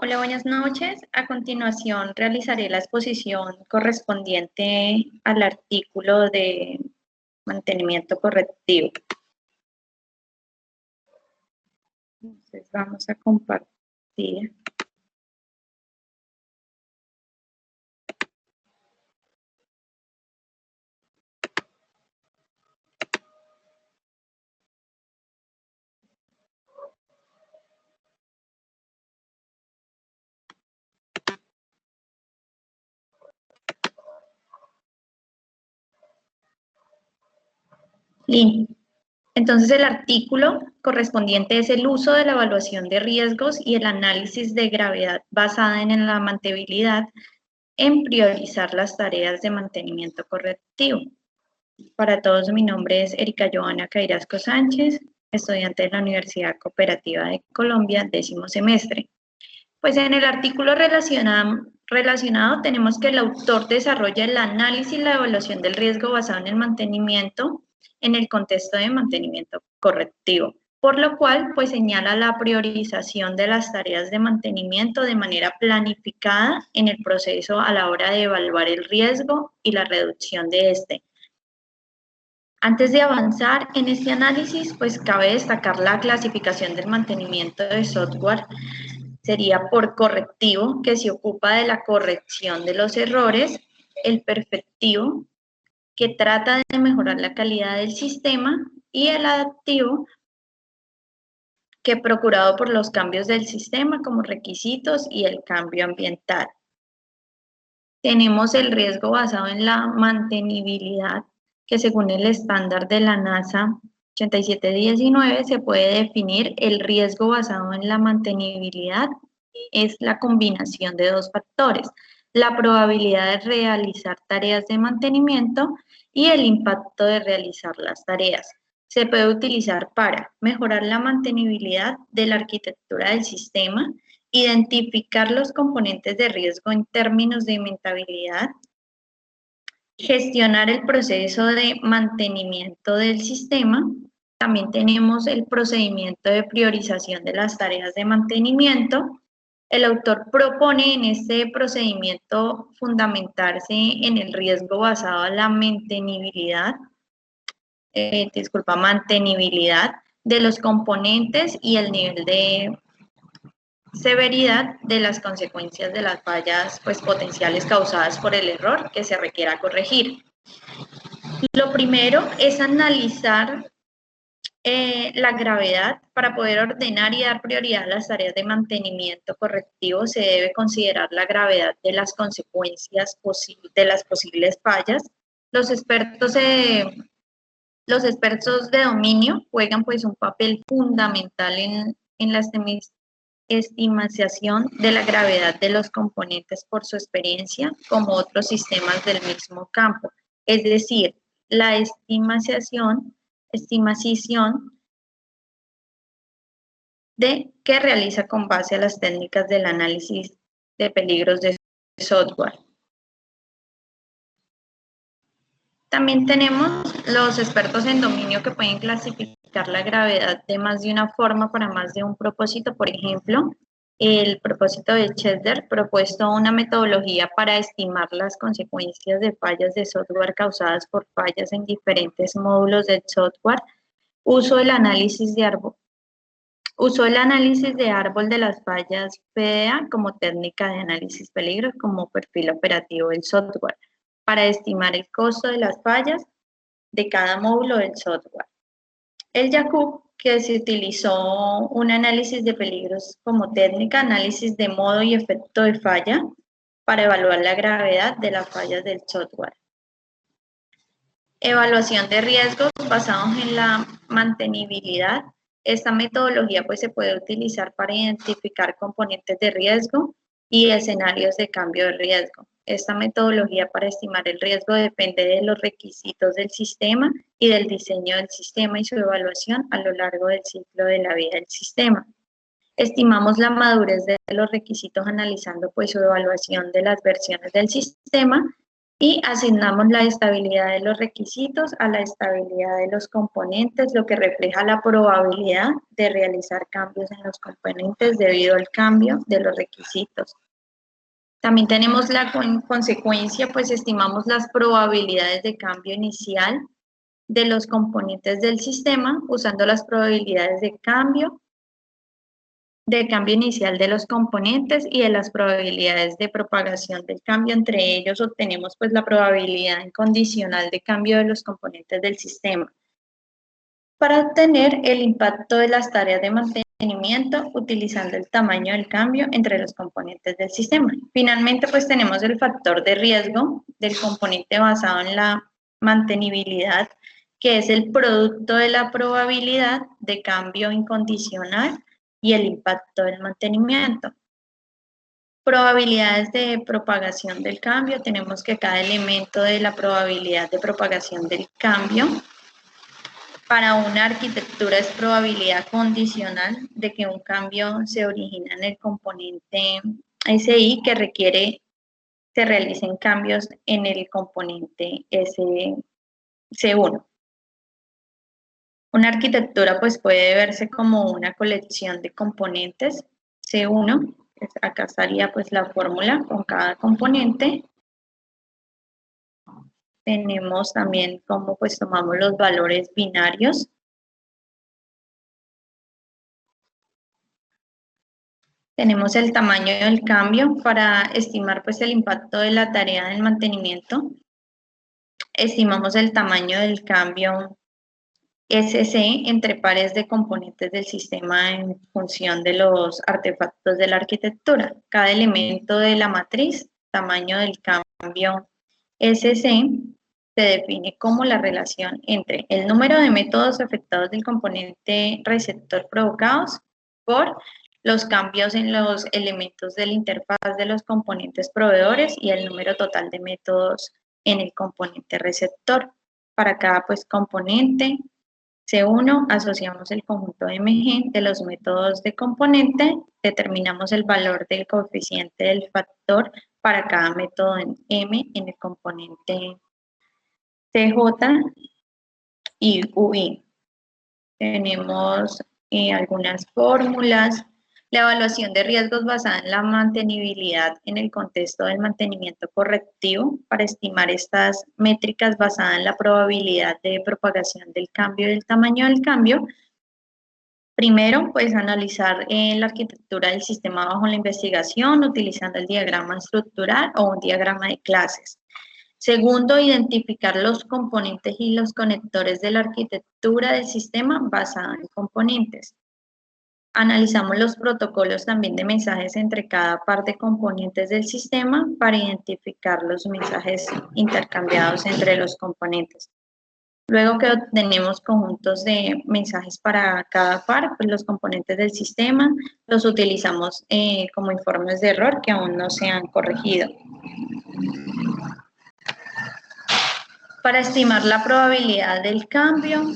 Hola, buenas noches. A continuación realizaré la exposición correspondiente al artículo de mantenimiento correctivo. Entonces vamos a compartir. Listo. Entonces el artículo correspondiente es el uso de la evaluación de riesgos y el análisis de gravedad basada en la mantenibilidad en priorizar las tareas de mantenimiento correctivo. Para todos, mi nombre es Erika Joana Cairasco Sánchez, estudiante de la Universidad Cooperativa de Colombia, 10º semestre. Pues en el artículo relacionado tenemos que el autor desarrolla el análisis y la evaluación del riesgo basado en el mantenimiento en el contexto de mantenimiento correctivo, por lo cual pues señala la priorización de las tareas de mantenimiento de manera planificada en el proceso a la hora de evaluar el riesgo y la reducción de este. Antes de avanzar en este análisis, pues cabe destacar la clasificación del mantenimiento de software. Sería por correctivo, que se ocupa de la corrección de los errores, el perfectivo, que trata de mejorar la calidad del sistema, y el adaptivo, que procurado por los cambios del sistema como requisitos y el cambio ambiental. Tenemos el riesgo basado en la mantenibilidad, que según el estándar de la NASA 8719 se puede definir el riesgo basado en la mantenibilidad. Es la combinación de dos factores: la probabilidad de realizar tareas de mantenimiento y el impacto de realizar las tareas. Se puede utilizar para mejorar la mantenibilidad de la arquitectura del sistema, identificar los componentes de riesgo en términos de inventabilidad, gestionar el proceso de mantenimiento del sistema. También tenemos el procedimiento de priorización de las tareas de mantenimiento. El autor propone en este procedimiento fundamentarse en el riesgo basado en la mantenibilidad de los componentes y el nivel de severidad de las consecuencias de las fallas potenciales causadas por el error que se requiera corregir. Lo primero es analizar la gravedad. Para poder ordenar y dar prioridad a las tareas de mantenimiento correctivo se debe considerar la gravedad de las consecuencias de las posibles fallas. Los expertos de dominio juegan un papel fundamental en la estimación de la gravedad de los componentes por su experiencia como otros sistemas del mismo campo. Es decir, la estimación que realiza con base a las técnicas del análisis de peligros de software. También tenemos los expertos en dominio que pueden clasificar la gravedad de más de una forma para más de un propósito. Por ejemplo, el propósito de Chesler propuesto una metodología para estimar las consecuencias de fallas de software causadas por fallas en diferentes módulos del software. Usó el análisis de árbol de las fallas PDA como técnica de análisis peligros como perfil operativo del software para estimar el costo de las fallas de cada módulo del software. El Jacob, que se utilizó un análisis de peligros como técnica, análisis de modo y efecto de falla para evaluar la gravedad de las fallas del software. Evaluación de riesgos basados en la mantenibilidad. Esta metodología se puede utilizar para identificar componentes de riesgo y escenarios de cambio de riesgo. Esta metodología para estimar el riesgo depende de los requisitos del sistema y del diseño del sistema y su evaluación a lo largo del ciclo de la vida del sistema. Estimamos la madurez de los requisitos analizando su evaluación de las versiones del sistema Y asignamos la estabilidad de los requisitos a la estabilidad de los componentes, lo que refleja la probabilidad de realizar cambios en los componentes debido al cambio de los requisitos. También tenemos la consecuencia, pues estimamos las probabilidades de cambio inicial de los componentes del sistema usando las probabilidades de cambio inicial de los componentes y de las probabilidades de propagación del cambio. Entre ellos obtenemos pues la probabilidad incondicional de cambio de los componentes del sistema. Para obtener el impacto de las tareas de mantenimiento utilizando el tamaño del cambio entre los componentes del sistema. Finalmente pues tenemos el factor de riesgo del componente basado en la mantenibilidad, que es el producto de la probabilidad de cambio incondicional y el impacto del mantenimiento. Probabilidades de propagación del cambio. Tenemos que cada elemento de la probabilidad de propagación del cambio para una arquitectura es probabilidad condicional de que un cambio se origina en el componente SI que requiere se realicen cambios en el componente C1. Una arquitectura pues puede verse como una colección de componentes C1, acá estaría pues la fórmula con cada componente. Tenemos también cómo pues tomamos los valores binarios. Tenemos el tamaño del cambio para estimar pues el impacto de la tarea del mantenimiento. Estimamos el tamaño del cambio SC entre pares de componentes del sistema en función de los artefactos de la arquitectura. Cada elemento de la matriz, tamaño del cambio SC, se define como la relación entre el número de métodos afectados del componente receptor provocados por los cambios en los elementos de la interfaz de los componentes proveedores y el número total de métodos en el componente receptor. Para cada pues, componente C1 asociamos el conjunto MG de los métodos de componente, determinamos el valor del coeficiente del factor para cada método en M en el componente CJ y UI. Tenemos algunas fórmulas. La evaluación de riesgos basada en la mantenibilidad en el contexto del mantenimiento correctivo para estimar estas métricas basadas en la probabilidad de propagación del cambio y del tamaño del cambio. Primero, pues analizar la arquitectura del sistema bajo la investigación utilizando el diagrama estructural o un diagrama de clases. Segundo, identificar los componentes y los conectores de la arquitectura del sistema basada en componentes. Analizamos los protocolos también de mensajes entre cada par de componentes del sistema para identificar los mensajes intercambiados entre los componentes. Luego que obtenemos conjuntos de mensajes para cada par, pues los componentes del sistema los utilizamos como informes de error que aún no se han corregido. Para estimar la probabilidad del cambio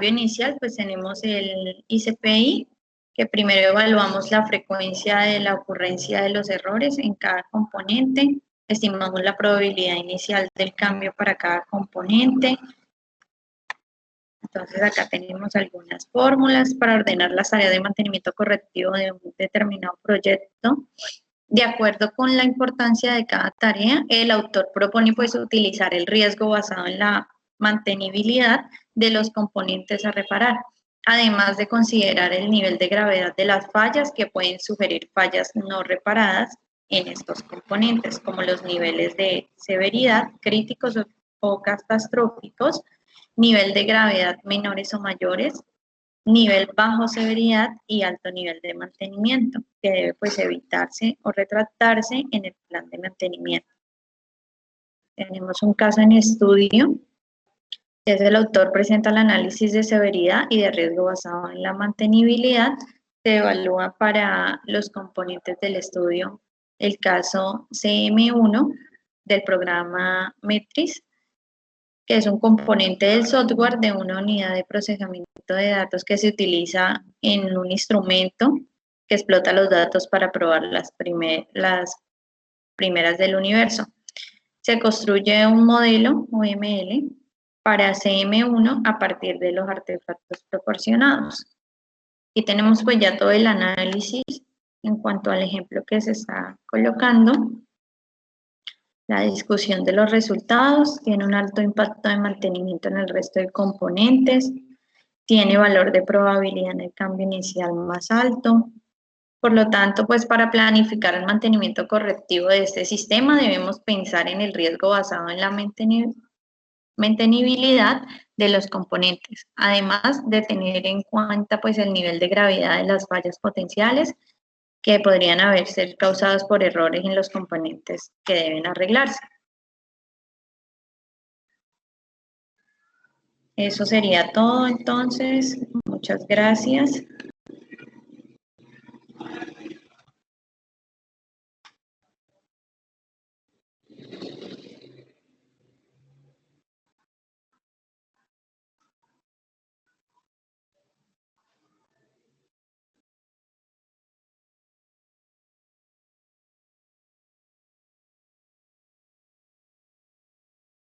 inicial, pues tenemos el ICPI, que primero evaluamos la frecuencia de la ocurrencia de los errores en cada componente, estimamos la probabilidad inicial del cambio para cada componente. Entonces acá tenemos algunas fórmulas para ordenar las tareas de mantenimiento correctivo de un determinado proyecto. De acuerdo con la importancia de cada tarea, el autor propone pues utilizar el riesgo basado en la mantenibilidad de los componentes a reparar, además de considerar el nivel de gravedad de las fallas que pueden sugerir fallas no reparadas en estos componentes, como los niveles de severidad críticos o catastróficos, nivel de gravedad menores o mayores, nivel bajo severidad y alto nivel de mantenimiento, que debe pues evitarse o retractarse en el plan de mantenimiento. Tenemos un caso en estudio. El autor presenta el análisis de severidad y de riesgo basado en la mantenibilidad. Se evalúa para los componentes del estudio el caso CM1 del programa METRIS, que es un componente del software de una unidad de procesamiento de datos que se utiliza en un instrumento que explota los datos para probar las primeras del universo. Se construye un modelo OML para CM1 a partir de los artefactos proporcionados. Y tenemos pues ya todo el análisis en cuanto al ejemplo que se está colocando. La discusión de los resultados tiene un alto impacto de mantenimiento en el resto de componentes, tiene valor de probabilidad en el cambio inicial más alto. Por lo tanto, pues para planificar el mantenimiento correctivo de este sistema debemos pensar en el riesgo basado en la mantenibilidad de los componentes, además de tener en cuenta pues el nivel de gravedad de las fallas potenciales que podrían haber ser causadas por errores en los componentes que deben arreglarse. Eso sería todo entonces. Muchas gracias.